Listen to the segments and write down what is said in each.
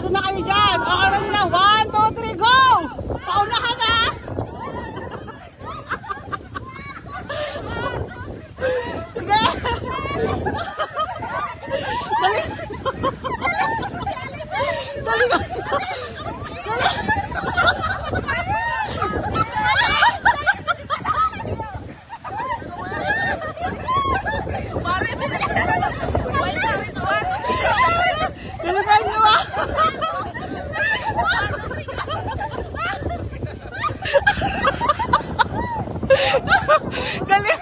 Sigurado na kayo dyan. Okay na nila. 1, 2, 3, go! Paunahan na! Sige! Dali! Dali ka! Galing!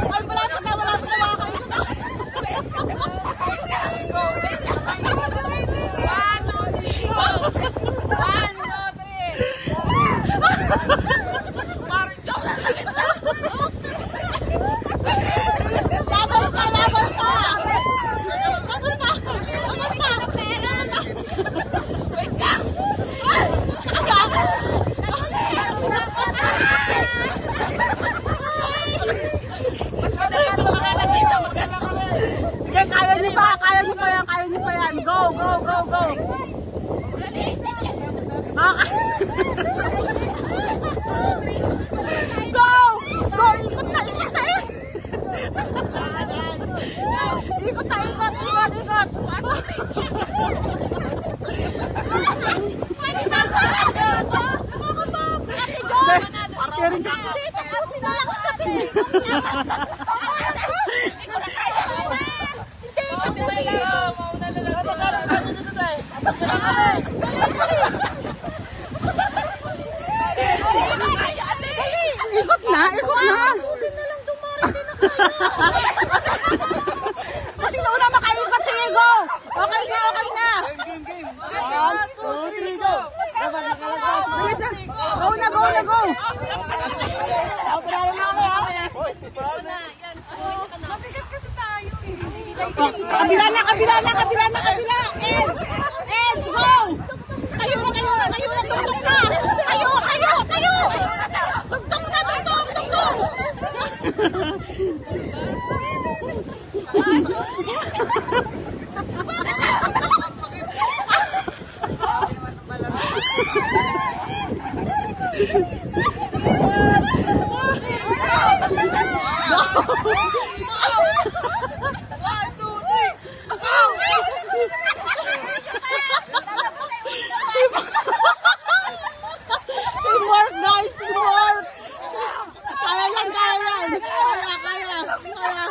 Ay, malapit na mga kayo. Kaya niyo pa yan. Go, go, go, go. Go! Go! Ikot na, ikot na eh! Ikot na, ikot, ikot, ikot! Ikot na, ikot na. Susin na lang dumarating na kayo. Kasi nauna makaikot. Sige, go. Okay na, okay na. Game. 1, 2, 3, go. Go na, go na, go. Pinalo na kami, ha? Mabigat kasi tayo eh. Kabila na, kabila na, kabila na, kabila. And, go. Tayo na, tayo na, tayo na, tugtog na. Tayo, tayo, tayo. Tugtog na, tugtog, tugtog. Teamwork, guys, teamwork. Kaya yan, kaya yan. Kaya.